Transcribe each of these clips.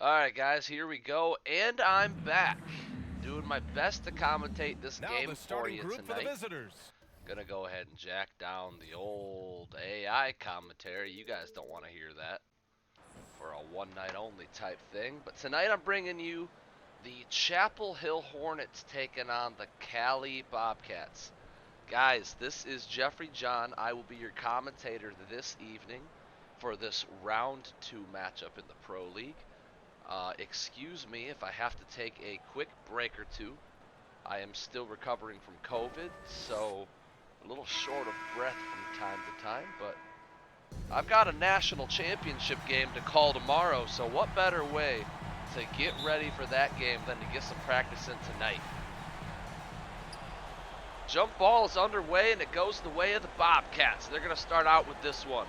Alright guys, here we go, and I'm back. Doing my best to commentate this Now game the for starting you group for the tonight. visitors. Gonna go ahead and jack down the old AI commentary. You guys don't want to hear that for a one night only type thing. But tonight I'm bringing you the Chapel Hill Hornets taking on the Cali Bobcats. Guys, this is Jeffrey John. I will be your commentator this evening for this round 2 matchup in the Pro League. Excuse me if I have to take a quick break or two. I am still recovering from COVID, so a little short of breath from time to time, but I've got a national championship game to call tomorrow, so what better way to get ready for that game than to get some practice in tonight. Jump ball is underway, and it goes the way of the Bobcats. They're going to start out with this one.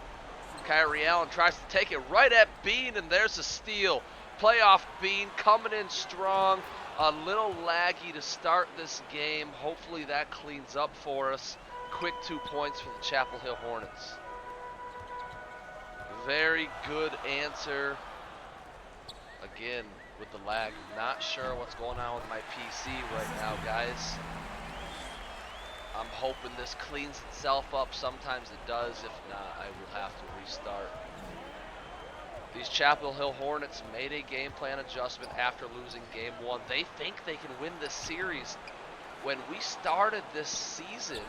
Carey tries to take it right at Bean, and there's a steal. Playoff Bean coming in strong. A little laggy to start this game. Hopefully that cleans up for us. Quick 2 points for the Chapel Hill Hornets. Very good answer. Again, with the lag. Not sure what's going on with my PC right now, guys. I'm hoping this cleans itself up. Sometimes it does. If not, I will have to restart. These Chapel Hill Hornets made a game plan adjustment after losing game 1. They think they can win this series. When we started this season,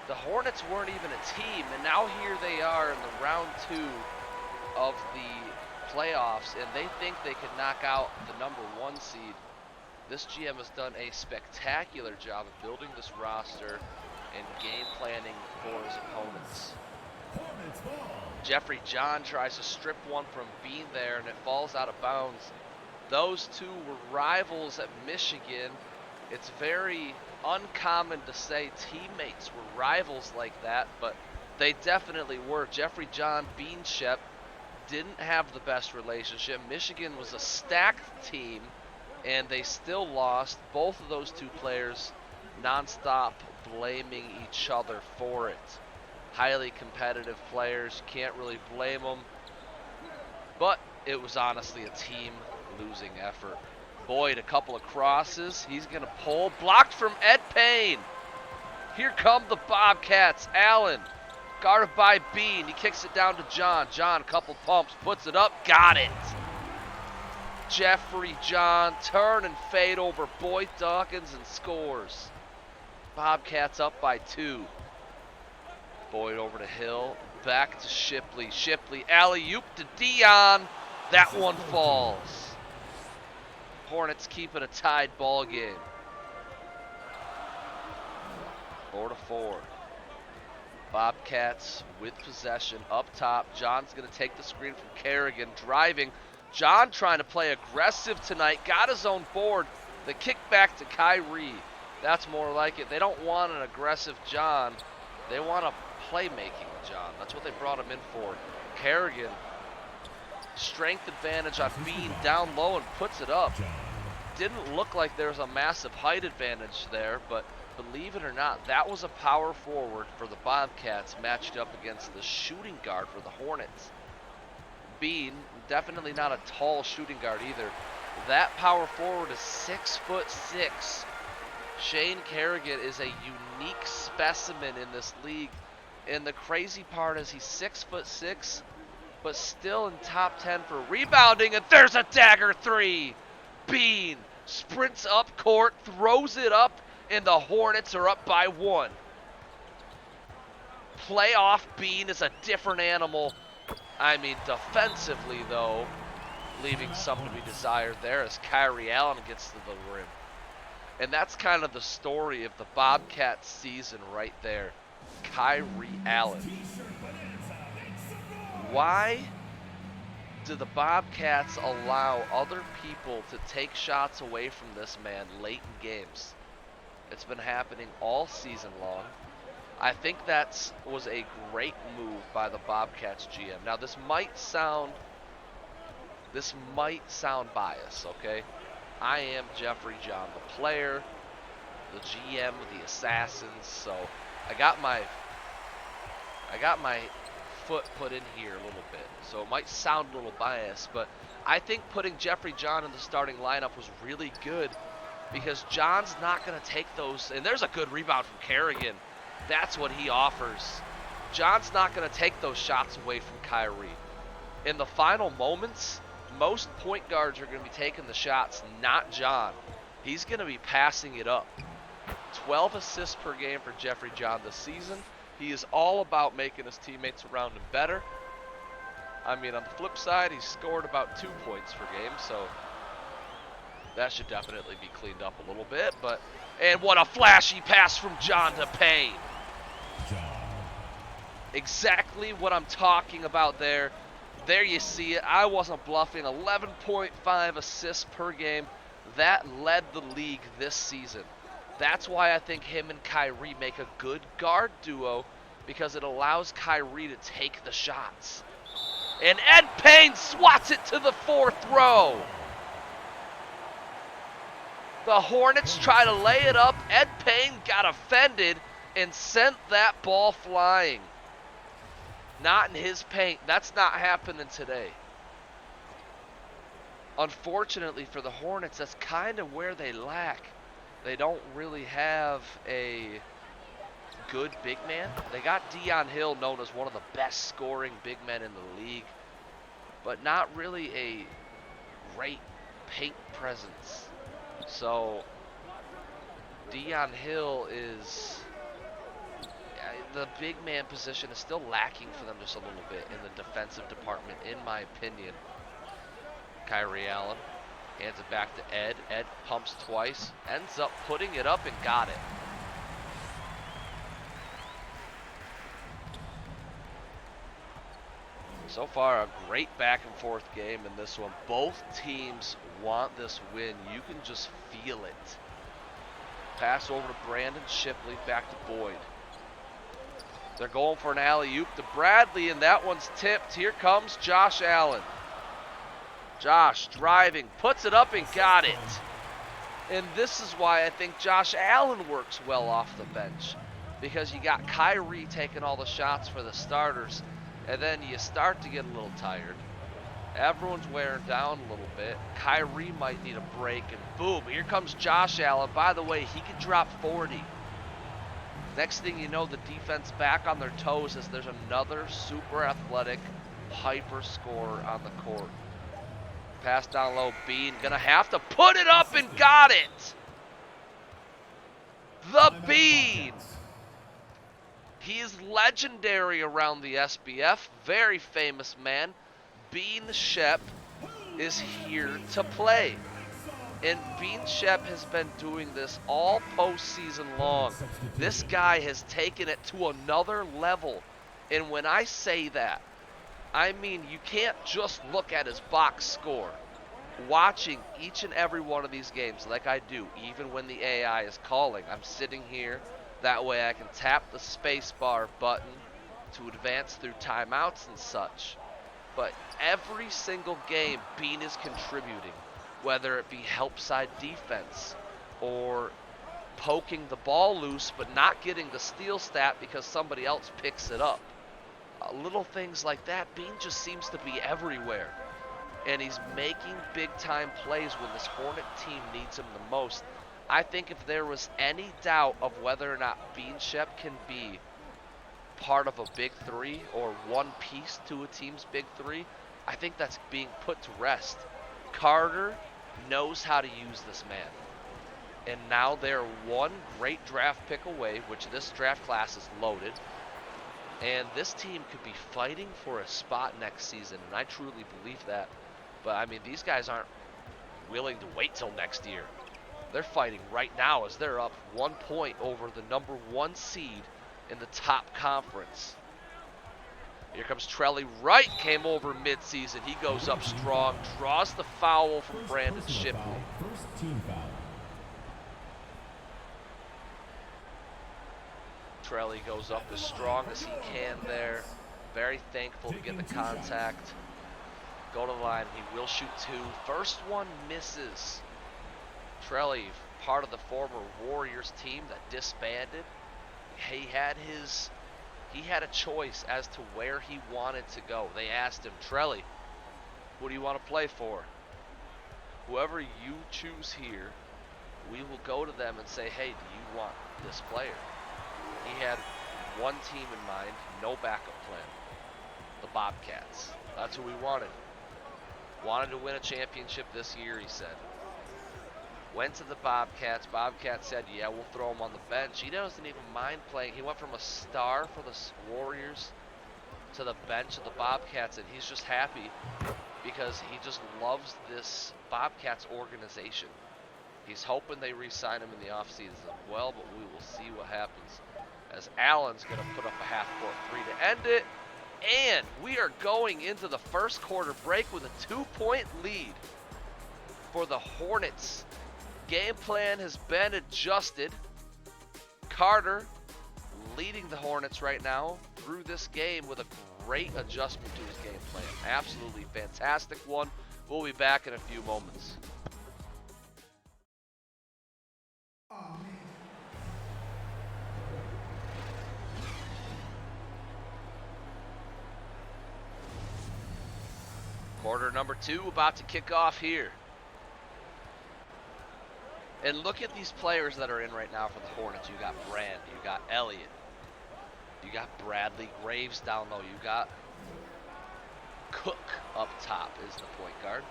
the Hornets weren't even a team, and now here they are in the round 2 of the playoffs, and they think they can knock out the number 1 seed. This GM has done a spectacular job of building this roster and game planning for his opponents. Jeffrey John tries to strip one from Bean there, and it falls out of bounds. Those two were rivals at Michigan. It's very uncommon to say teammates were rivals like that, but they definitely were. Jeffrey John, Bean Shep didn't have the best relationship. Michigan was a stacked team, and they still lost. Both of those two players nonstop blaming each other for it. Highly competitive players, can't really blame them. But it was honestly a team losing effort. Boyd, a couple of crosses. He's going to pull. Blocked from Ed Payne. Here come the Bobcats. Allen, guarded by Bean. He kicks it down to John. John, a couple pumps, puts it up. Got it. Jeffrey John, turn and fade over Boyd Dawkins and scores. Bobcats up by 2. Boyd over to Hill, back to Shipley. Shipley, alley-oop to Dion. That one falls. Hornets keep it a tied ball game. 4-4. Bobcats with possession up top. John's going to take the screen from Carrigan, driving. John trying to play aggressive tonight, got his own board. The kick back to Carey. That's more like it. They don't want an aggressive John. They want a playmaking John. That's what they brought him in for. Carrigan, strength advantage on Bean, down low and puts it up. Didn't look like there was a massive height advantage there, but believe it or not, that was a power forward for the Bobcats matched up against the shooting guard for the Hornets. Bean, definitely not a tall shooting guard either. That power forward is 6'6". Shane Carrigan is a unique specimen in this league. And the crazy part is he's 6'6", but still in top 10 for rebounding. And there's a dagger 3. Bean sprints up court, throws it up, and the Hornets are up by 1. Playoff Bean is a different animal. I mean, defensively, though, leaving something to be desired there as Carey Allen gets to the rim. And that's kind of the story of the Bobcats season right there. Carey Allen. Why do the Bobcats allow other people to take shots away from this man late in games? It's been happening all season long. I think that was a great move by the Bobcats GM. Now this might sound biased, okay? I am Jeffrey John, the player, the GM, the assassins. So I got my foot put in here a little bit. So it might sound a little biased, but I think putting Jeffrey John in the starting lineup was really good because John's not going to take those. And there's a good rebound from Carrigan. That's what he offers. John's not going to take those shots away from Carey. In the final moments, most point guards are going to be taking the shots, not John. He's going to be passing it up. 12 assists per game for Jeffrey John this season. He is all about making his teammates around him better. I mean, on the flip side, he's scored about 2 points per game, so that should definitely be cleaned up a little bit. And what a flashy pass from John to Payne. Exactly what I'm talking about there. There you see it. I wasn't bluffing. 11.5 assists per game. That led the league this season. That's why I think him and Carey make a good guard duo, because it allows Carey to take the shots. And Ed Payne swats it to the 4th row. The Hornets try to lay it up. Ed Payne got offended and sent that ball flying. Not in his paint. That's not happening today. Unfortunately for the Hornets, that's kind of where they lack. They don't really have a good big man. They got Dion Hill, known as one of the best scoring big men in the league, but not really a great paint presence. So Dion Hill is, the big man position is still lacking for them just a little bit in the defensive department, in my opinion. Kyrie Allen hands it back to Ed. Ed pumps twice, ends up putting it up and got it. So far, a great back and forth game in this one. Both teams want this win. You can just feel it. Pass over to Brandon Shipley, back to Boyd. They're going for an alley-oop to Bradley, and that one's tipped. Here comes Josh Allen. Josh driving, puts it up and got it. And this is why I think Josh Allen works well off the bench, because you got Carey taking all the shots for the starters, and then you start to get a little tired. Everyone's wearing down a little bit. Carey might need a break, and boom, here comes Josh Allen. By the way, he can drop 40. Next thing you know, the defense back on their toes as there's another super athletic hyper scorer on the court. Pass down low, Bean gonna have to put it up and got it. The Bean. He is legendary around the SBF, very famous man. Bean Shep is here to play. And Bean Shep has been doing this all postseason long. This guy has taken it to another level. And when I say that, I mean you can't just look at his box score. Watching each and every one of these games like I do, even when the AI is calling, I'm sitting here. That way I can tap the spacebar button to advance through timeouts and such. But every single game, Bean is contributing, whether it be help side defense or poking the ball loose but not getting the steal stat because somebody else picks it up. Little things like that. Bean just seems to be everywhere. And he's making big-time plays when this Hornet team needs him the most. I think if there was any doubt of whether or not Bean Shep can be part of a big three or one piece to a team's big three, I think that's being put to rest. Carter knows how to use this man. And now they're one great draft pick away, which this draft class is loaded. And this team could be fighting for a spot next season, and I truly believe that. But, I mean, these guys aren't willing to wait till next year. They're fighting right now as they're up 1 point over the number 1 seed in the top conference. Here comes Trelly. Wright came over midseason. He goes up strong, draws the foul from Brandon Shipley. First team foul. Trelly goes up as strong as he can there. Very thankful to get the contact. Go to the line. He will shoot 2. First one misses. Trelly, part of the former Warriors team that disbanded. He had his He had a choice as to where he wanted to go. They asked him, Trelly, who do you want to play for? Whoever you choose here, we will go to them and say, hey, do you want this player? He had one team in mind, no backup plan. The Bobcats. That's who we wanted. Wanted to win a championship this year, he said. Went to the Bobcats. Bobcats said, yeah, we'll throw him on the bench. He doesn't even mind playing. He went from a star for the Warriors to the bench of the Bobcats, and he's just happy because he just loves this Bobcats organization. He's hoping they re-sign him in the offseason as well, but we will see what happens as Allen's going to put up a half-court three to end it. And we are going into the first quarter break with a 2-point lead for the Hornets. Game plan has been adjusted. Carter leading the Hornets right now through this game with a great adjustment to his game plan. Absolutely fantastic one. We'll be back in a few moments. Quarter number 2 about to kick off here. And look at these players that are in right now for the Hornets. You got Brand, you got Elliott, you got Bradley Graves down low, you got Cook up top is the point guard.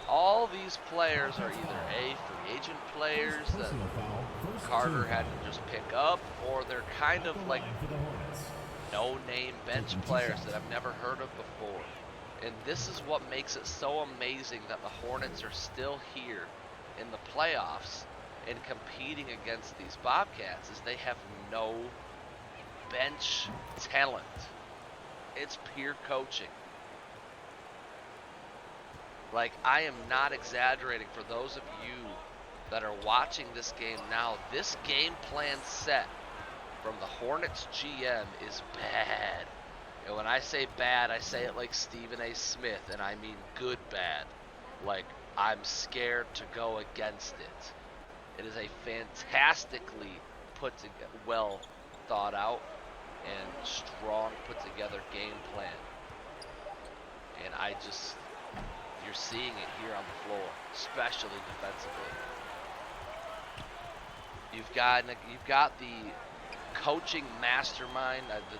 All these players are either A, free agent players that Carter had to just pick up, or they're kind of like no-name bench players that I've never heard of before. And this is what makes it so amazing that the Hornets are still here in the playoffs and competing against these Bobcats, is they have no bench talent. It's pure coaching. Like, I am not exaggerating. For those of you that are watching this game now, this game plan set from the Hornets GM is bad. And when I say bad, I say it like Stephen A. Smith, and I mean good bad. Like, I'm scared to go against it. It is a fantastically put together, well thought out and strong put together game plan. And you're seeing it here on the floor, especially defensively. You've got the coaching mastermind, the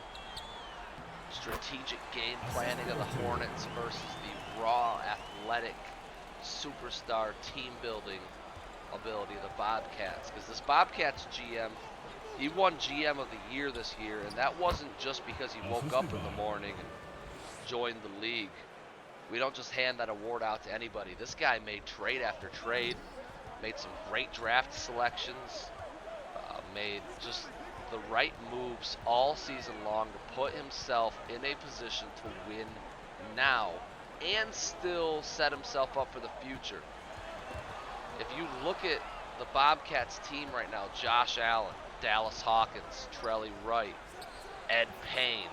strategic game planning of the Hornets versus the raw athletic superstar team building ability of the Bobcats. Because this Bobcats GM, he won GM of the year this year, and that wasn't just because he woke up in the morning and joined the league. We don't just hand that award out to anybody. This guy made trade after trade, made some great draft selections, made just the right moves all season long to put himself in a position to win now and still set himself up for the future. If you look at the Bobcats team right now, Josh Allen, Dallas Hawkins, Trelly Wright, Ed Payne,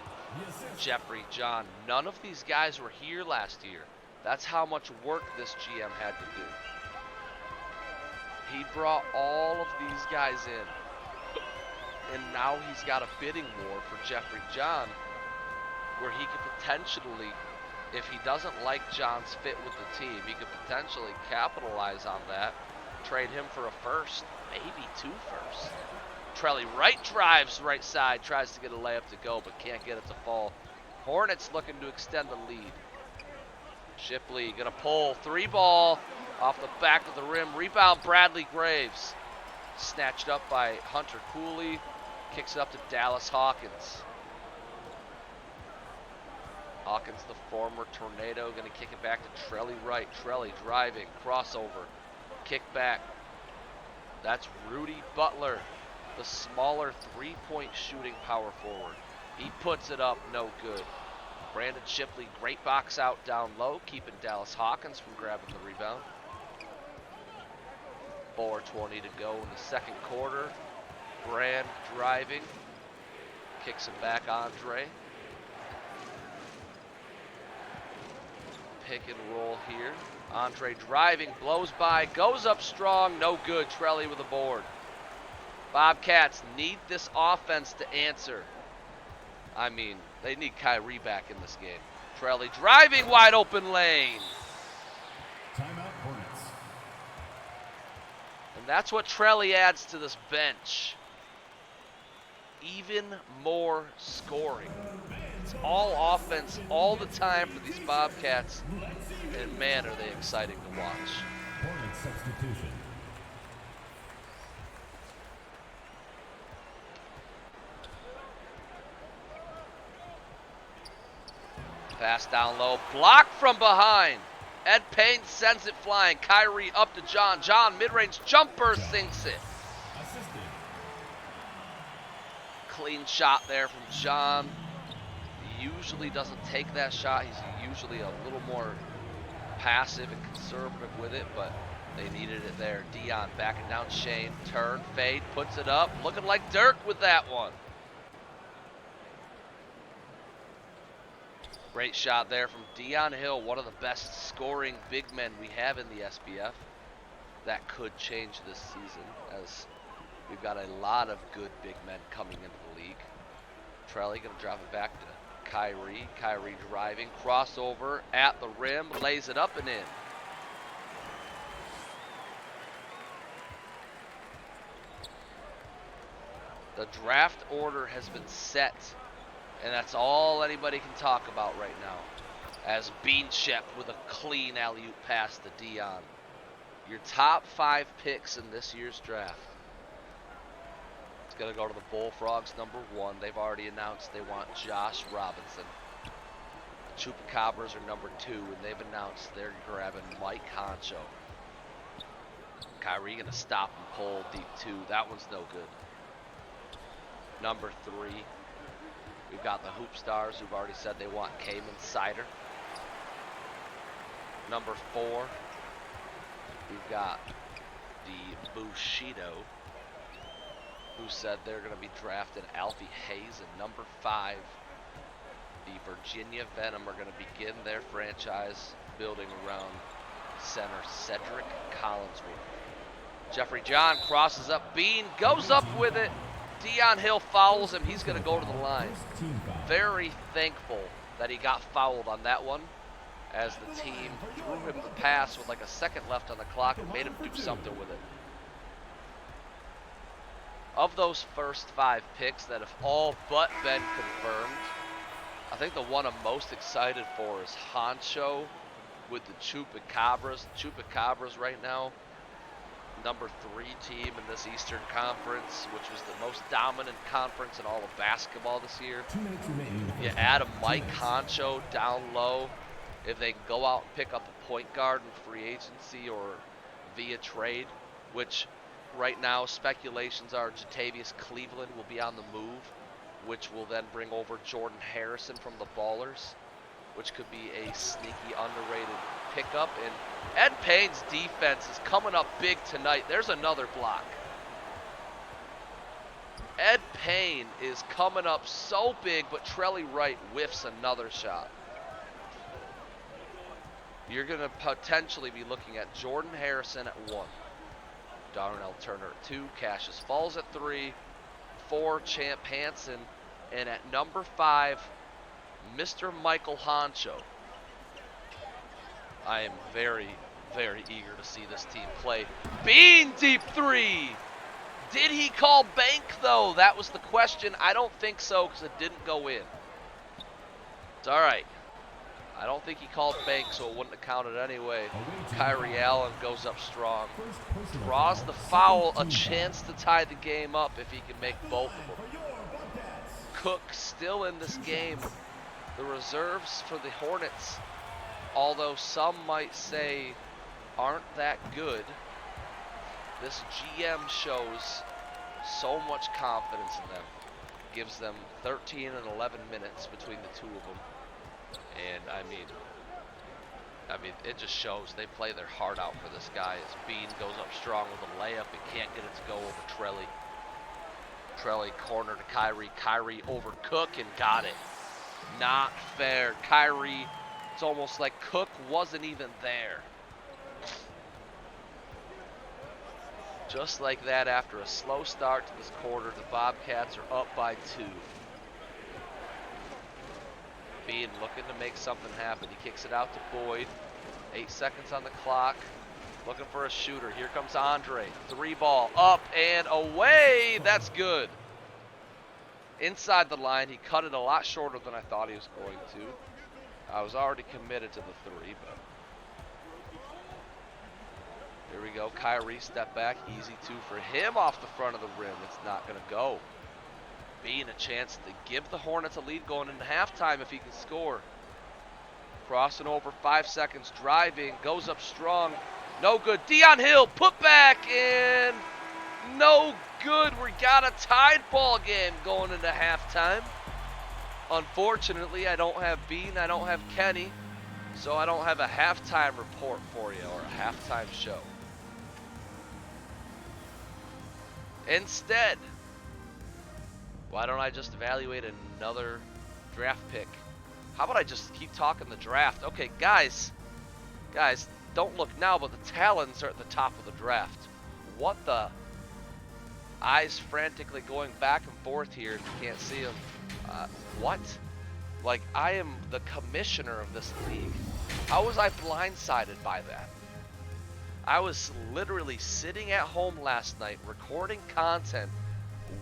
Jeffrey John, none of these guys were here last year. That's how much work this GM had to do. He brought all of these guys in. And now he's got a bidding war for Jeffrey John, where he could potentially, if he doesn't like John's fit with the team, he could potentially capitalize on that, trade him for a first, maybe 2 firsts. Trelly Wright drives right side, tries to get a layup to go, but can't get it to fall. Hornets looking to extend the lead. Shipley gonna pull, 3-ball off the back of the rim. Rebound, Bradley Graves. Snatched up by Hunter Cooley. Kicks it up to Dallas Hawkins. Hawkins, the former Tornado, going to kick it back to Trelly Wright. Trelly driving, crossover, kick back. That's Rudy Butler, the smaller 3-point shooting power forward. He puts it up, no good. Brandon Shipley, great box out down low, keeping Dallas Hawkins from grabbing the rebound. 4:20 to go in the second quarter. Brand driving, kicks it back, Andre. Pick and roll here. Andre driving, blows by, goes up strong, no good. Trelly with a board. Bobcats need this offense to answer. I mean, they need Carey back in this game. Trelly driving wide open lane. Timeout, Hornets. And that's what Trelly adds to this bench. Even more scoring. It's all offense all the time for these Bobcats. And man, are they exciting to watch. Hornets substitution. Pass down low, blocked from behind. Ed Payne sends it flying. Carey up to John. John, mid-range jumper, sinks it. Assisted. Clean shot there from John. He usually doesn't take that shot. He's usually a little more passive and conservative with it, but they needed it there. Dion backing down Shane. Turn, fade, puts it up. Looking like Dirk with that one. Great shot there from Dion Hill, one of the best scoring big men we have in the SBF. That could change this season, as we've got a lot of good big men coming into the league. Trelly going to drop it back to Carey. Carey driving, crossover at the rim, lays it up and in. The draft order has been set, and that's all anybody can talk about right now. As Beanshep with a clean alley-oop pass to Dion. Your top 5 picks in this year's draft. It's going to go to the Bullfrogs, number 1. They've already announced they want Josh Robinson. The Chupacabras are number 2, and they've announced they're grabbing Mike Honcho. Carey going to stop and pull deep 2. That one's no good. Number 3. We've got the Hoop Stars who've already said they want Cayman Cider. Number 4, we've got the Bushido, who said they're going to be drafting Alfie Hayes. And number 5, the Virginia Venom are going to begin their franchise building around center Cedric Collinsworth. Jeffrey John crosses up. Bean goes up with it. Dion Hill fouls him. He's going to go to the line. Very thankful that he got fouled on that one, as the team threw him the pass with like a second left on the clock and made him do something with it. Of those first 5 picks that have all but been confirmed, I think the one I'm most excited for is Honcho with the Chupacabras. The Chupacabras right now, number 3 team in this Eastern Conference, which was the most dominant conference in all of basketball this year. 2 minutes remaining. You add a Mike Honcho down low. If they can go out and pick up a point guard in free agency or via trade, which right now speculations are Jatavius Cleveland will be on the move, which will then bring over Jordan Harrison from the Ballers, which could be a sneaky underrated pickup. And Ed Payne's defense is coming up big tonight. There's another block. Ed Payne is coming up so big, but Trelly Wright whiffs another shot. You're going to potentially be looking at Jordan Harrison at 1, Darnell Turner at 2, Cassius Falls at 3, 4, Champ Hansen, and at number 5, Mr. Michael Honcho. I am very, very eager to see this team play. Bean deep 3! Did he call bank, though? That was the question. I don't think so, because it didn't go in. It's all right. I don't think he called bank, so it wouldn't have counted anyway. Kyrie Allen goes up strong. Draws the foul, a chance to tie the game up if he can make both of them. Cook still in this game. The reserves for the Hornets, although some might say aren't that good, this GM shows so much confidence in them. Gives them 13 and 11 minutes between the two of them. And I mean, it just shows they play their heart out for this guy. As Bean goes up strong with a layup and can't get it to go over Trelly. Trelly corner to Kyrie. Kyrie over Cook and got it. Not fair. Kyrie, it's almost like Cook wasn't even there. Just like that, after a slow start to this quarter, the Bobcats are up by 2. Bean looking to make something happen. He kicks it out to Boyd. 8 seconds on the clock. Looking for a shooter. Here comes Andre. 3 ball. Up and away. That's good. Inside the line. He cut it a lot shorter than I thought he was going to. I was already committed to the 3, but here we go. Carey, step back. Easy 2 for him off the front of the rim. It's not going to go. Being a chance to give the Hornets a lead going into halftime if he can score. Crossing over, 5 seconds, driving, goes up strong. No good. Dion Hill, put back in. No good. We got a tied ball game going into halftime. Unfortunately, I don't have Bean, I don't have Kenny, so I don't have a halftime report for you or a halftime show. Instead, why don't I just evaluate another draft pick? How about I just keep talking the draft? Okay, guys, don't look now, but the Talons are at the top of the draft. What the? Eyes frantically going back and forth here if you can't see them. What? Like, I am the commissioner of this league. How was I blindsided by that? I was literally sitting at home last night recording content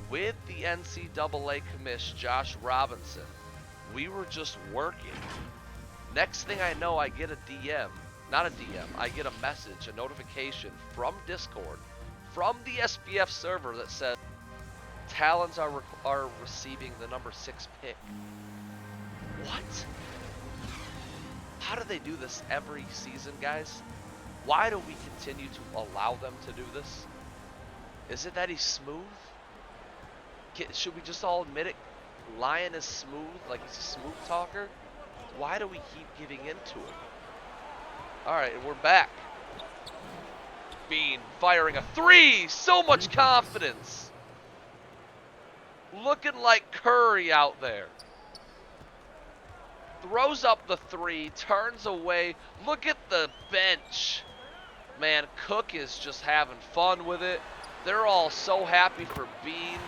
with the NCAA commish, Josh Robinson. We were just working. Next thing I know, I get a DM. Not a DM. I get a message, a notification from Discord, from the SBF server that says Talons are receiving the number 6 pick. What? How do they do this every season, guys? Why do we continue to allow them to do this? Is it that he's smooth? Should we just all admit it? Lion is smooth, like he's a smooth talker. Why do we keep giving into it? All right, and we're back. Bean firing a 3. So much confidence. Looking like Curry out there. Throws up the 3, turns away. Look at the bench. Man, Cook is just having fun with it. They're all so happy for Bean.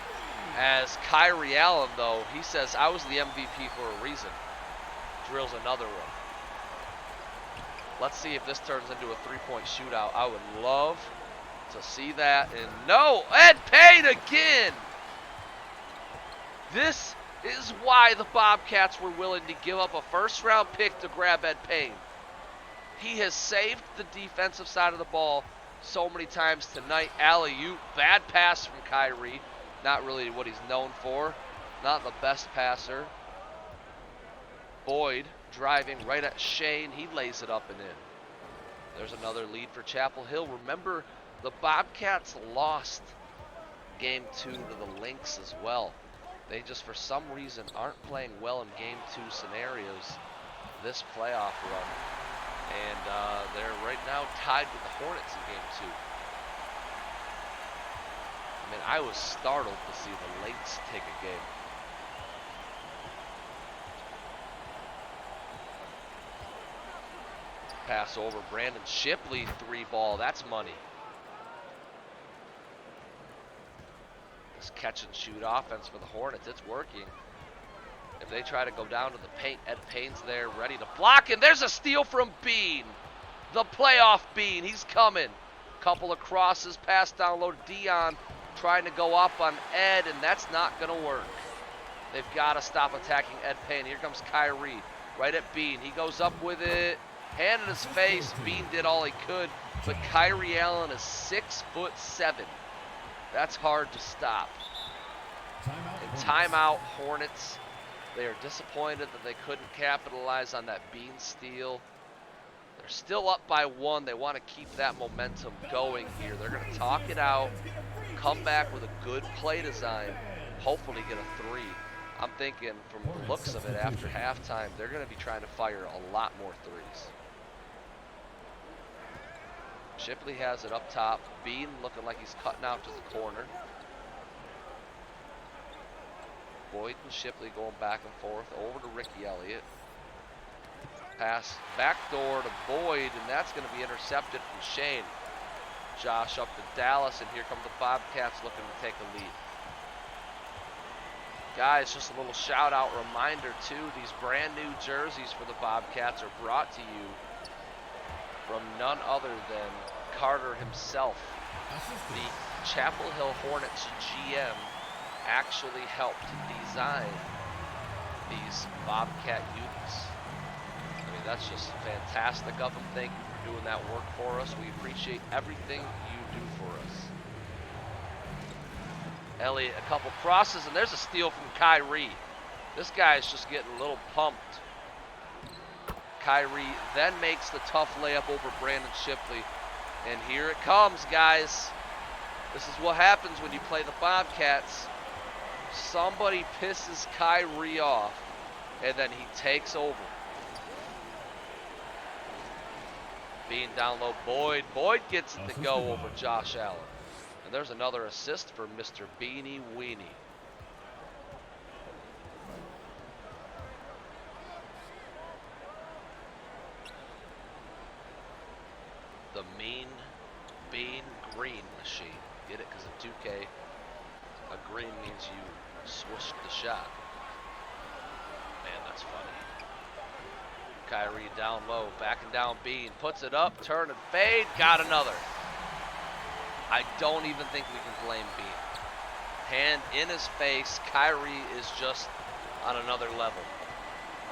As Kyrie Allen, though, he says, I was the MVP for a reason. Drills another one. Let's see if this turns into a 3-point shootout. I would love to see that. And no, Ed Payne again. This is why the Bobcats were willing to give up a first-round pick to grab Ed Payne. He has saved the defensive side of the ball so many times tonight. Alley-oop, bad pass from Kyrie. Not really what he's known for. Not the best passer. Boyd driving right at Shane. He lays it up and in. There's another lead for Chapel Hill. Remember, the Bobcats lost Game 2 to the Lynx as well. They just, for some reason, aren't playing well in Game 2 scenarios this playoff run. And they're right now tied with the Hornets in Game 2. I mean, I was startled to see the Lynx take a game. Pass over Brandon Shipley, 3 ball. That's money. This catch and shoot offense for the Hornets, it's working. If they try to go down to the paint, Ed Payne's there ready to block, and there's a steal from Bean. The playoff Bean, he's coming. Couple of crosses, pass down low to Dion, trying to go up on Ed, and that's not going to work. They've got to stop attacking Ed Payne. Here comes Kyrie, right at Bean. He goes up with it, hand in his face. Bean did all he could, but Kyrie Allen is 6'7". That's hard to stop. And timeout, Hornets. They are disappointed that they couldn't capitalize on that Bean steal. They're still up by 1. They want to keep that momentum going here. They're going to talk it out, come back with a good play design, hopefully get a 3. I'm thinking from the looks of it after halftime, they're going to be trying to fire a lot more 3s. Shipley has it up top. Bean looking like he's cutting out to the corner. Boyd and Shipley going back and forth over to Ricky Elliott. Pass backdoor to Boyd, and that's going to be intercepted from Shane. Josh up to Dallas, and here come the Bobcats looking to take a lead. Guys, just a little shout out reminder too, these brand new jerseys for the Bobcats are brought to you from none other than Carter himself. The Chapel Hill Hornets GM actually helped design these Bobcat unis. I mean, that's just fantastic of them. Thank you for doing that work for us. We appreciate everything you do for us. Elliott, a couple crosses, and there's a steal from Carey. This guy's just getting a little pumped. Carey then makes the tough layup over Brandon Shipley. And here it comes, guys. This is what happens when you play the Bobcats. Somebody pisses Carey off, and then he takes over. Being down low, Boyd. Boyd gets it to go over Josh Allen. And there's another assist for Mr. Beanie Weenie. The Mean Bean Green Machine. Get it? Because in 2K, a green means you swished the shot. Man, that's funny. Carey down low, backing down Bean, puts it up, turn and fade, got another. I don't even think we can blame Bean. Hand in his face, Carey is just on another level.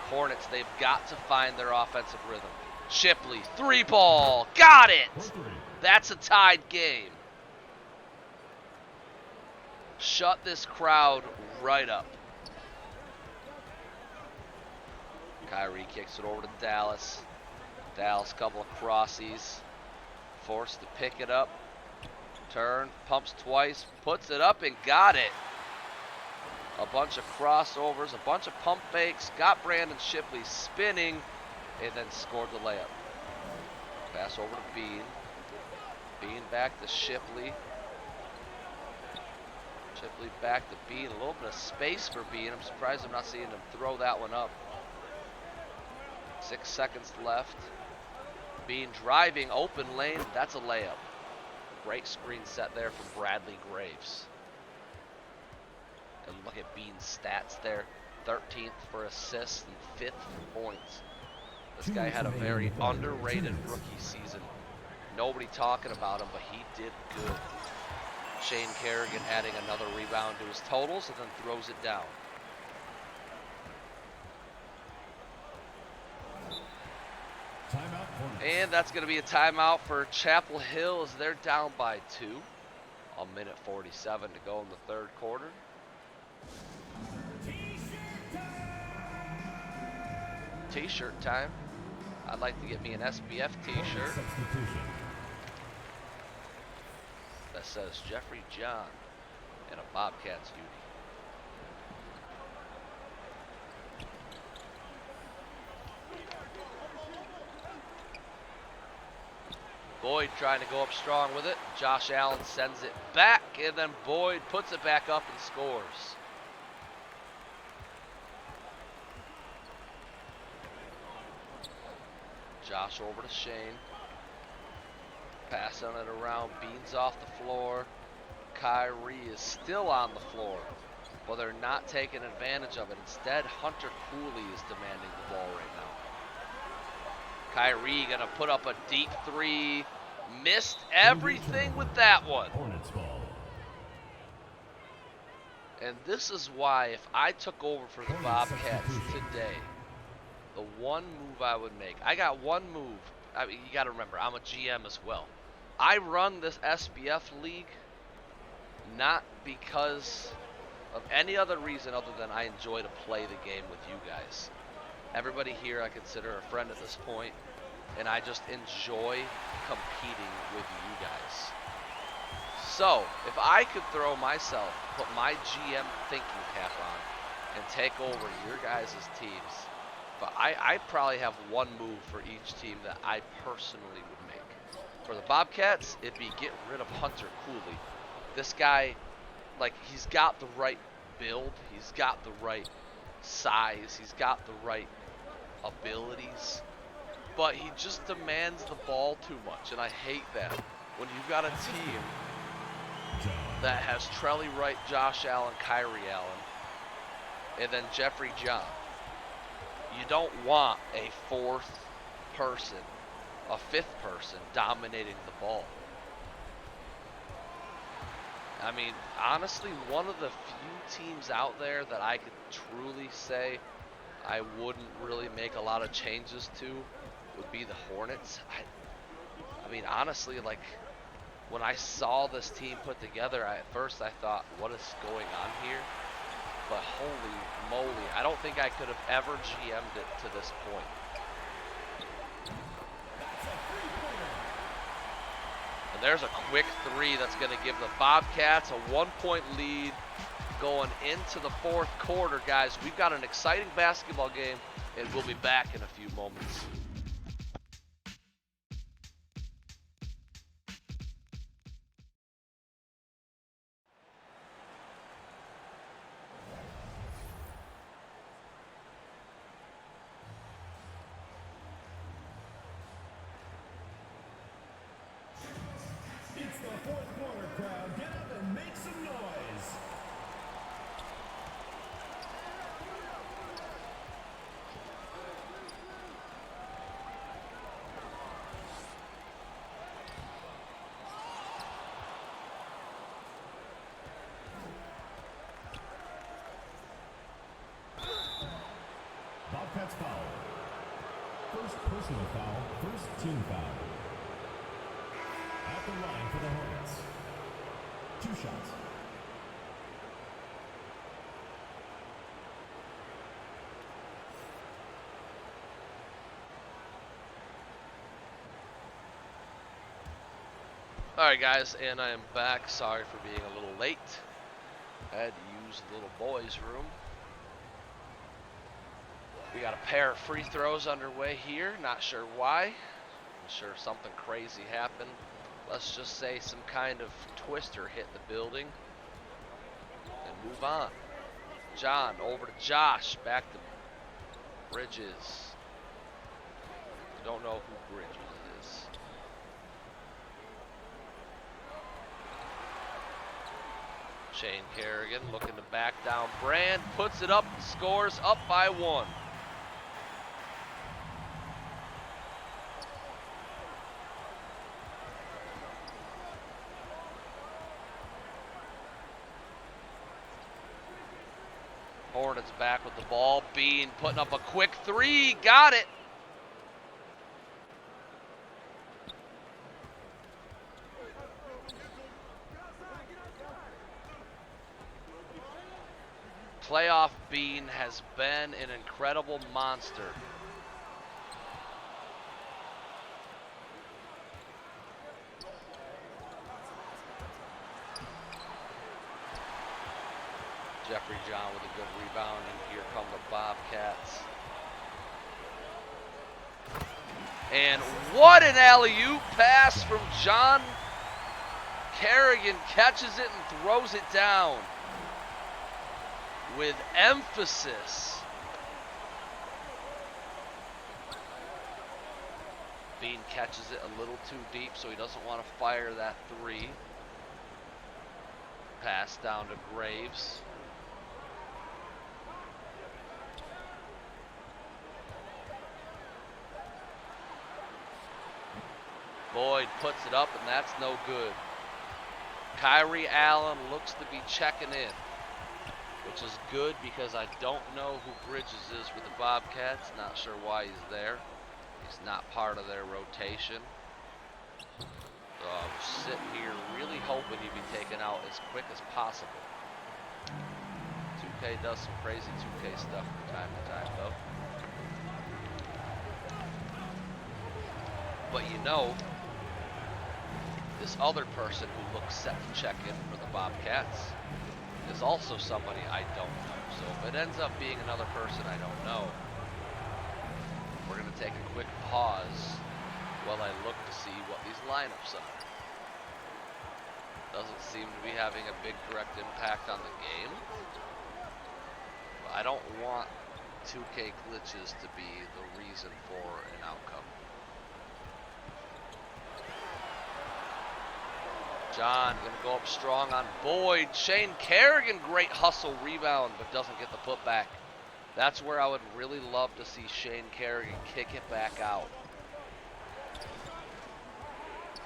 Hornets, they've got to find their offensive rhythm. Shipley, 3-ball, got it! That's a tied game. Shut this crowd right up. Carey kicks it over to Dallas. Dallas, couple of crossies. Forced to pick it up. Turn, pumps twice, puts it up and got it. A bunch of crossovers, a bunch of pump fakes. Got Brandon Shipley spinning and then scored the layup. Pass over to Bean. Bean back to Shipley. Shipley back to Bean. A little bit of space for Bean. I'm surprised I'm not seeing him throw that one up. 6 seconds left. Bean driving, open lane. That's a layup. Great screen set there from Bradley Graves. And look at Bean's stats there. 13th for assists and 5th for points. This guy had a very underrated rookie season. Nobody talking about him, but he did good. Shane Carrigan adding another rebound to his totals and then throws it down. And that's going to be a timeout for Chapel Hill as they're down by 2. 1:47 to go in the third quarter. T-shirt time. I'd like to get me an SBF t-shirt that says Jeffrey John and a Bobcats uni. Boyd trying to go up strong with it. Josh Allen sends it back, and then Boyd puts it back up and scores. Josh over to Shane. Passing it around. Beans off the floor. Carey is still on the floor. Well, they're not taking advantage of it. Instead, Hunter Cooley is demanding the ball right now. Carey gonna put up a deep 3. Missed everything with that one. Hornets ball. And this is why if I took over for the Bobcats today, the one move I would make, I got one move. I mean, you got to remember, I'm a GM as well. I run this SBF league not because of any other reason other than I enjoy to play the game with you guys. Everybody here I consider a friend at this point, and I just enjoy competing with you guys. So, if I could throw myself, put my GM thinking cap on, and take over your guys' teams, but I probably have one move for each team that I personally would make. For the Bobcats, it'd be get rid of Hunter Cooley. This guy, like, he's got the right build, he's got the right size, he's got the right abilities, but he just demands the ball too much, and I hate that. When you've got a team that has Trelly Wright, Josh Allen, Kyrie Allen, and then Jeffrey John. You don't want a fourth person, a fifth person dominating the ball. I mean, honestly, one of the few teams out there that I could truly say I wouldn't really make a lot of changes to would be the Hornets. I mean, honestly, like, when I saw this team put together, at first I thought, what is going on here? But holy moly, I don't think I could have ever GM'd it to this point. And there's a quick three that's going to give the Bobcats a 1-point lead going into the fourth quarter, guys. We've got an exciting basketball game, and we'll be back in a few moments. It's the fourth quarter, crowd. Get up and make some noise. Bobcats foul. First personal foul, first team foul. At the line for the Hornets. 2 shots. Alright guys, and I am back. Sorry for being a little late. I had to use the little boys' room. We got a pair of free throws underway here. Not sure why. I'm sure something crazy happened. Let's just say some kind of twister hit the building. And move on. John over to Josh. Back to Bridges. Don't know who Bridges is. Shane Carrigan looking to back down Brand. Puts it up and scores, up by 1. Hornets back with the ball. Bean putting up a quick 3. Got it. Playoff Bean has been an incredible monster. Jeffrey John with a good rebound, and here come the Bobcats. And what an alley-oop pass from John. Carrigan catches it and throws it down with emphasis. Bean catches it a little too deep, so he doesn't want to fire that 3. Pass down to Graves. Boyd puts it up, and that's no good. Kyrie Allen looks to be checking in, which is good because I don't know who Bridges is with the Bobcats. Not sure why he's there. He's not part of their rotation. So I'm sitting here really hoping he'd be taken out as quick as possible. 2K does some crazy 2K stuff from time to time, though. But you know, this other person who looks set to check in for the Bobcats is also somebody I don't know. So if it ends up being another person I don't know, we're going to take a quick pause while I look to see what these lineups are. Doesn't seem to be having a big direct impact on the game. But I don't want 2K glitches to be the reason for an outcome. John going to go up strong on Boyd. Shane Carrigan, great hustle rebound, but doesn't get the putback. That's where I would really love to see Shane Carrigan kick it back out.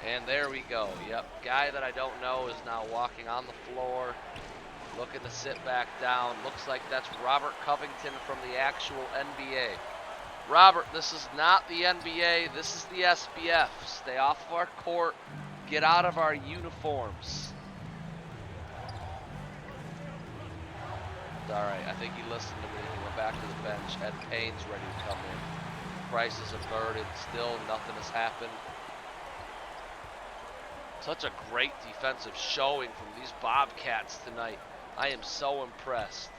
And there we go. Yep, guy that I don't know is now walking on the floor, looking to sit back down. Looks like that's Robert Covington from the actual NBA. Robert, this is not the NBA. This is the SBF. Stay off of our court. Get out of our uniforms. All right, I think he listened to me. He went back to the bench. Ed Payne's ready to come in. Price is averted. Still nothing has happened. Such a great defensive showing from these Bobcats tonight. I am so impressed.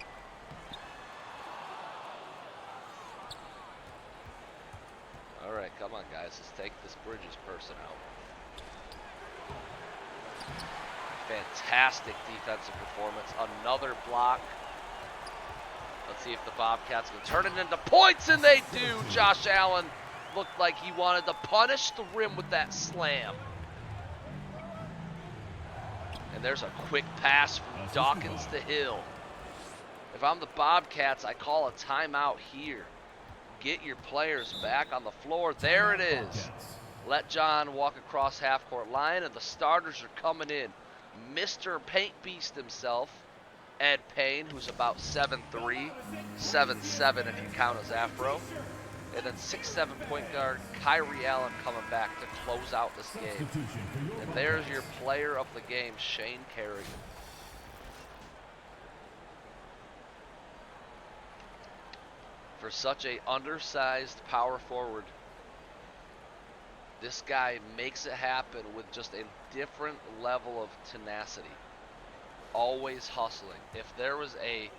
All right, come on, guys. Let's take this Bridges person out. Fantastic defensive performance. Another block. Let's see if the Bobcats can turn it into points, and they do. Josh Allen looked like he wanted to punish the rim with that slam. And there's a quick pass from Dawkins to Hill. If I'm the Bobcats, I call a timeout here. Get your players back on the floor. There it is. Let John walk across half-court line, and the starters are coming in. Mr. Paint Beast himself, Ed Payne, who's about 7'3", 7'7" if you count his afro. And then 6'7" point guard Kyrie Allen coming back to close out this game. And there's your player of the game, Shane Carey. For such a undersized power forward, this guy makes it happen with just a different level of tenacity. Always hustling. If there was a,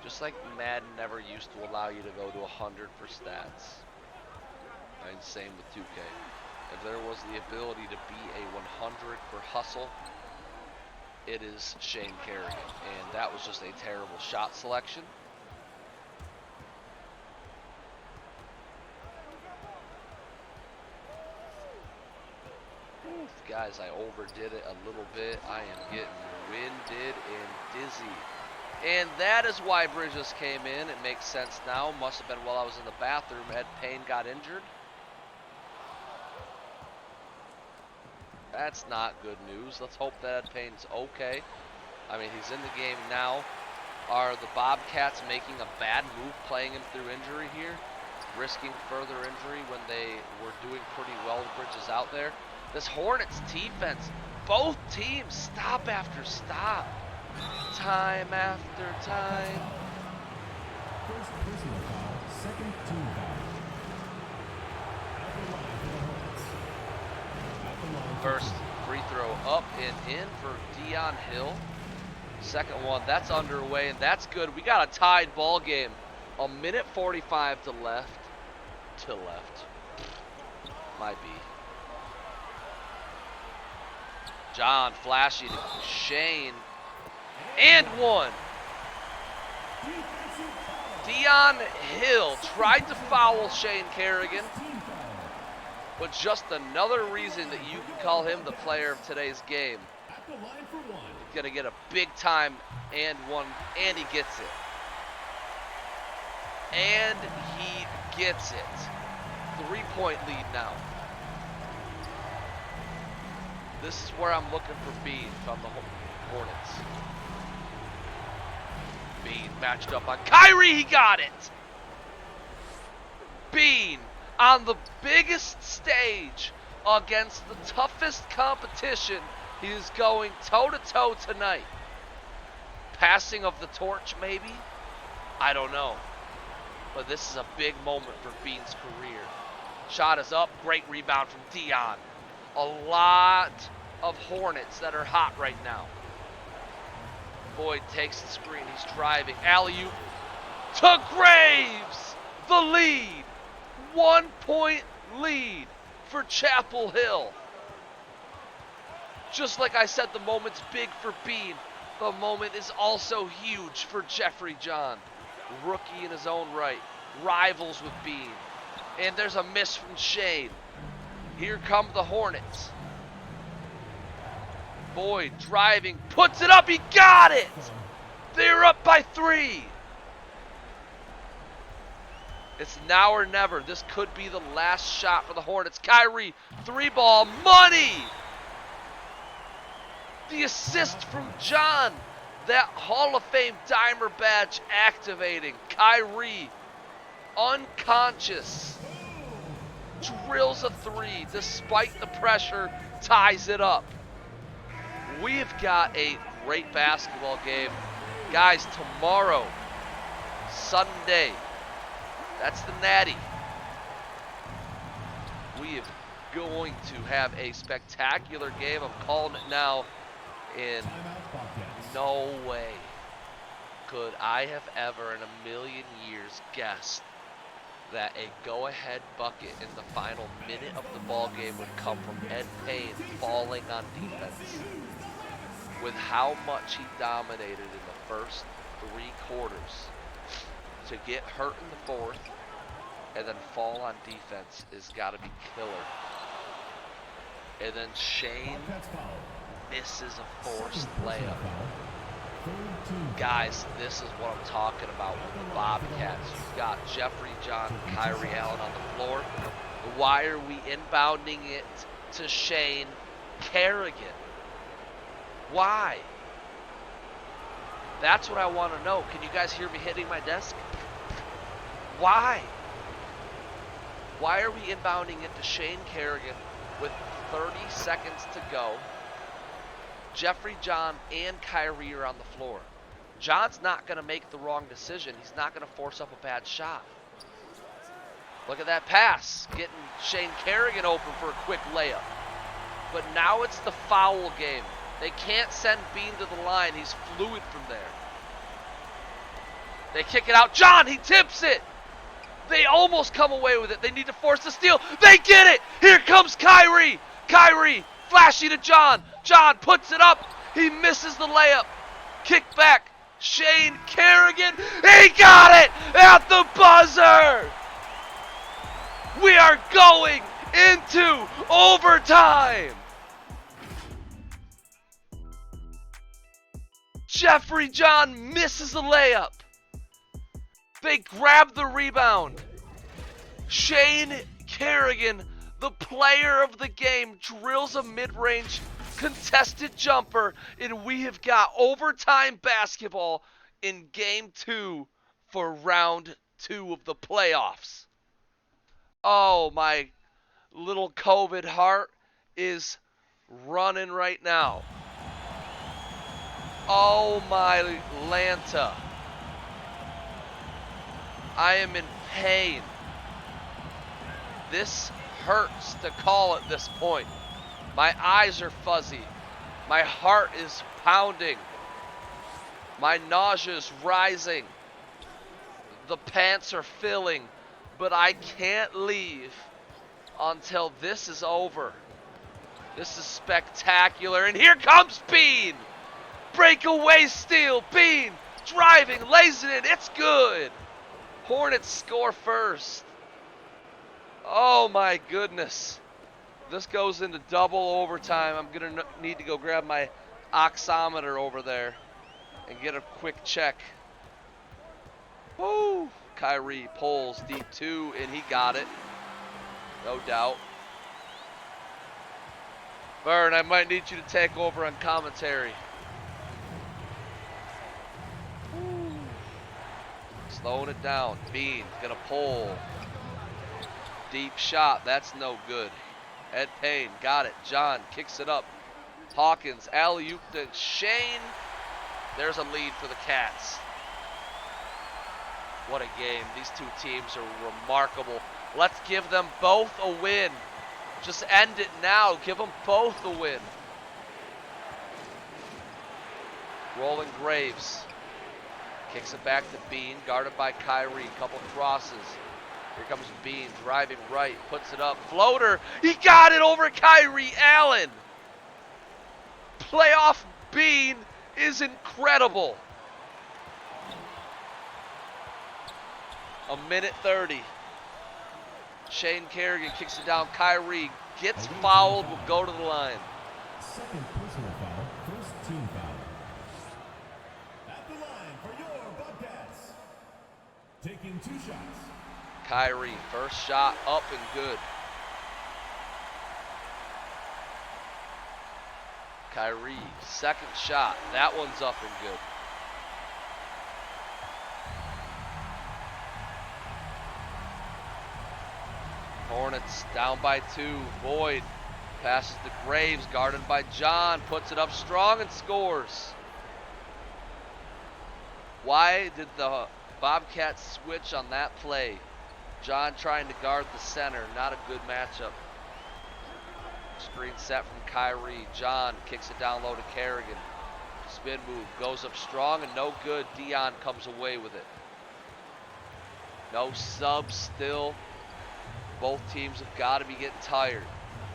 just like Madden never used to allow you to go to 100 for stats, and same with 2K. If there was the ability to be a 100 for hustle, it is Shane Carrigan. And that was just a terrible shot selection. Guys, I overdid it a little bit. I am getting winded and dizzy. And that is why Bridges came in. It makes sense now. Must have been while I was in the bathroom. Ed Payne got injured. That's not good news. Let's hope that Ed Payne's okay. I mean, he's in the game now. Are the Bobcats making a bad move playing him through injury here? Risking further injury when they were doing pretty well with Bridges out there? This Hornets defense, both teams stop after stop. Time after time. First personal foul, second team foul. First free throw up and in for Dion Hill. Second one, that's underway, and that's good. We got a tied ball game. 1:45 to left. Might be. John flashy to Shane. And one. Dion Hill tried to foul Shane Carrigan. But just another reason that you can call him the player of today's game. He's going to get a big time and one, and he gets it. And he gets it. 3-point lead now. This is where I'm looking for Bean from the Hornets. Bean matched up on Kyrie, he got it! Bean on the biggest stage against the toughest competition. He is going toe-to-toe tonight. Passing of the torch, maybe? I don't know. But this is a big moment for Bean's career. Shot is up, great rebound from Dion. A lot of Hornets that are hot right now. Boyd takes the screen, he's driving. Alley-oop to Graves! The lead! 1-point lead for Chapel Hill. Just like I said, the moment's big for Bean. The moment is also huge for Jeffrey John. Rookie in his own right. Rivals with Bean. And there's a miss from Shane. Here come the Hornets. Boyd driving, puts it up, he got it! They're up by 3. It's now or never. This could be the last shot for the Hornets. Carey, 3-ball, money! The assist from John. That Hall of Fame Dimer badge activating. Carey, unconscious, drills a 3 despite the pressure, ties it up. We've got a great basketball game. Guys, tomorrow, Sunday, that's the Natty. We are going to have a spectacular game. I'm calling it now. In no way could I have ever in a million years guessed that a go-ahead bucket in the final minute of the ball game would come from Ed Payne falling on defense. With how much he dominated in the first 3 quarters, to get hurt in the 4th and then fall on defense has got to be killer. And then Shane misses a forced layup. Guys, this is what I'm talking about with the Bobcats. You've got Jeffrey John, Kyrie Allen on the floor. Why are we inbounding it to Shane Carrigan? Why? That's what I want to know. Can you guys hear me hitting my desk? Why? Why are we inbounding it to Shane Carrigan with 30 seconds to go? Jeffrey John and Kyrie are on the floor. John's not going to make the wrong decision. He's not going to force up a bad shot. Look at that pass, getting Shane Carrigan open for a quick layup. But now it's the foul game. They can't send Bean to the line. He's fluid from there. They kick it out. John, he tips it. They almost come away with it. They need to force the steal. They get it. Here comes Kyrie. Kyrie flashing to John. John puts it up. He misses the layup. Kick back. Shane Carrigan. He got it at the buzzer. We are going into overtime. Jeffrey John misses a layup. They grab the rebound. Shane Carrigan, the player of the game, drills a mid-range contested jumper, and we have got overtime basketball in game 2 for round 2 of the playoffs. Oh, my little COVID heart is running right now. Oh, my Lanta. I am in pain. This hurts to call at this point. My eyes are fuzzy. My heart is pounding. My nausea is rising. The pants are filling. But I can't leave until this is over. This is spectacular. And here comes Bean. Breakaway steal. Bean driving, lays it in. It's good. Hornets score first. Oh my goodness. This goes into double overtime. I'm going to need to go grab my oximeter over there and get a quick check. Woo! Kyrie pulls deep 2, and he got it. No doubt. Vern, I might need you to take over on commentary. Woo. Slowing it down. Bean gonna pull. Deep shot. That's no good. Ed Payne got it. John kicks it up. Hawkins alley-oop to Shane. There's a lead for the Cats. What a game. These two teams are remarkable. Let's give them both a win. Just end it now. Give them both a win. Rolling Graves. Kicks it back to Bean, guarded by Kyrie. Couple crosses. Here comes Bean, driving right, puts it up. Floater. He got it over Kyrie Allen. Playoff Bean is incredible. A minute 30. Shane Carrigan kicks it down. Kyrie gets fouled, will go to the line. Second personal foul, first team foul. At the line for your Bobcats. Taking 2 shots. Carey, first shot up and good. Carey, second shot. That one's up and good. Hornets down by 2. Boyd passes to Graves, guarded by John. Puts it up strong and scores. Why did the Bobcats switch on that play? John trying to guard the center. Not a good matchup. Screen set from Carey. John kicks it down low to Carrigan. Spin move. Goes up strong and no good. Dion comes away with it. No subs still. Both teams have got to be getting tired.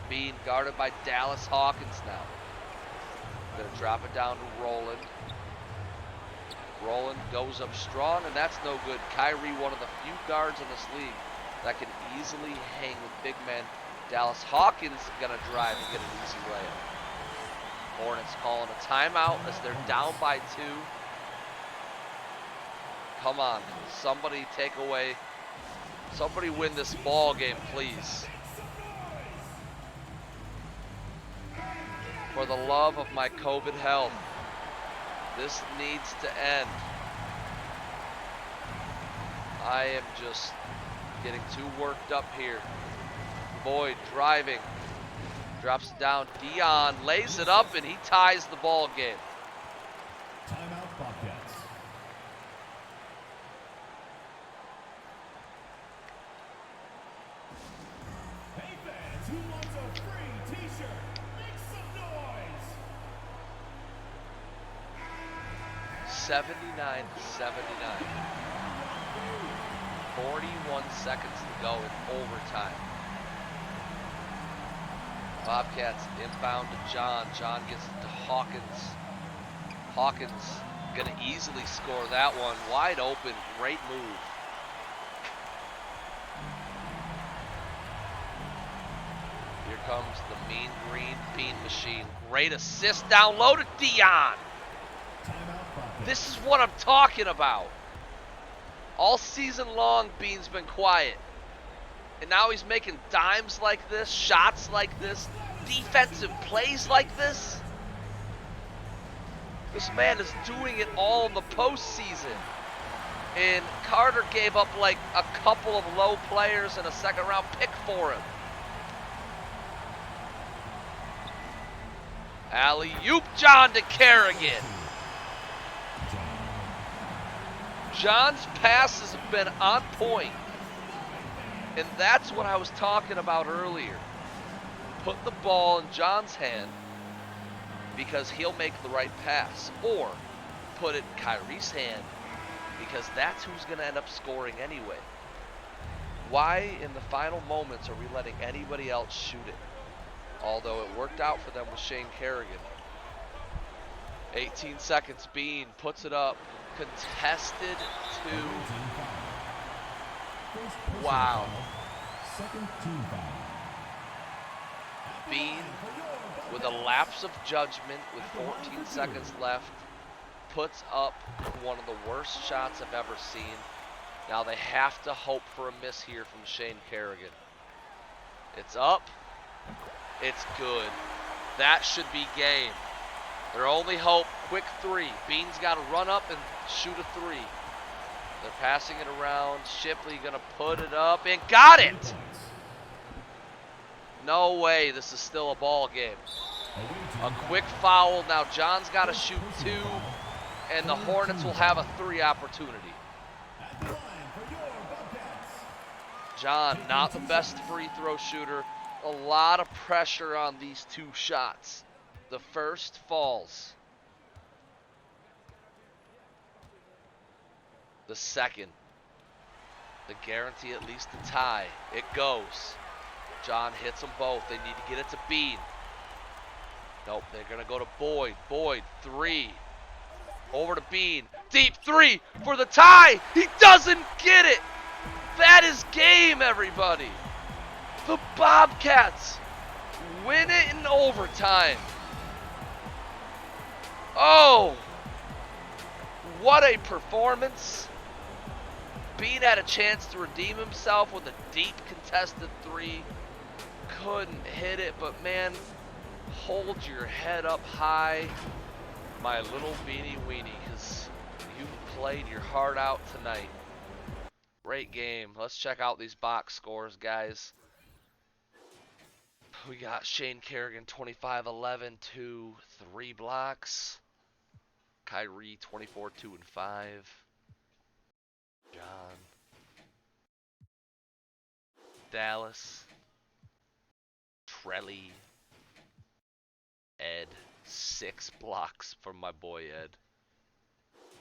Being guarded by Dallas Hawkins now. Gonna drop it down to Roland. Roland goes up strong, and that's no good. Carey, one of the few guards in this league that can easily hang with big men. Dallas Hawkins gonna drive and get an easy layup. Hornets calling a timeout as they're down by 2. Come on, somebody take away. Somebody win this ball game, please. For the love of my COVID health, this needs to end. I am just getting too worked up here. Boyd driving, drops it down. Dion lays it up and he ties the ball game. Timeout Bobcats. Hey fans, who wants a free t-shirt? Make some noise! 79-79. 41 seconds to go in overtime. Bobcats inbound to John. John gets it to Hawkins. Hawkins gonna easily score that one. Wide open, great move. Here comes the mean green bean machine. Great assist down low to Dion. This is what I'm talking about. All season long, Bean's been quiet. And now he's making dimes like this, shots like this, defensive plays like this. This man is doing it all in the postseason. And Carter gave up like a couple of low players and a second round pick for him. Alley-oop John to Carrigan. John's passes have been on point. And that's what I was talking about earlier. Put the ball in John's hand because he'll make the right pass. Or put it in Kyrie's hand because that's who's going to end up scoring anyway. Why in the final moments are we letting anybody else shoot it? Although it worked out for them with Shane Carrigan. 18 seconds, Bean puts it up. Contested to... Wow. Second team foul. Bean, with a lapse of judgment with 14 seconds left, puts up one of the worst shots I've ever seen. Now they have to hope for a miss here from Shane Carrigan. It's up. It's good. That should be game. Their only hope, quick 3. Bean's got to run up and shoot a 3. They're passing it around. Shipley gonna put it up and got it! No way, this is still a ball game. A quick foul. Now John's got to shoot 2, and the Hornets will have a 3 opportunity. John, not the best free throw shooter. A lot of pressure on these 2 shots. The first falls. The second. The guarantee at least a tie. It goes. John hits them both. They need to get it to Bean. Nope, they're going to go to Boyd. Boyd, 3. Over to Bean. Deep 3 for the tie. He doesn't get it. That is game, everybody. The Bobcats win it in overtime. Oh! What a performance. Bean had a chance to redeem himself with a deep contested three. Couldn't hit it, but man, hold your head up high, my little beanie weenie, because you played your heart out tonight. Great game. Let's check out these box scores, guys. We got Shane Carrigan 25-11, 2, 3 blocks. Kyrie 24, 2 and 5. John. Dallas. Trelly. Ed. 6 blocks from my boy Ed.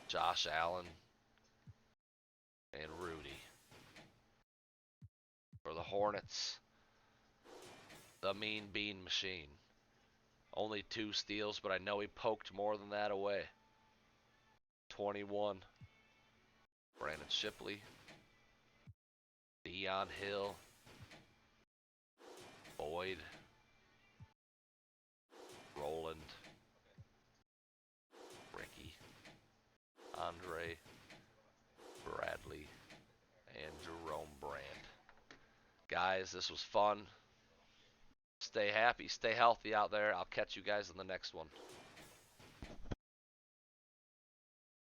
Josh Allen. And Rudy. For the Hornets. The Mean Bean Machine. Only 2 steals, but I know he poked more than that away. 21. Brandon Shipley. Dion Hill. Boyd. Roland. Ricky. Andre. Bradley. And Jerome Brand. Guys, this was fun. Stay happy, stay healthy out there. I'll catch you guys in the next one.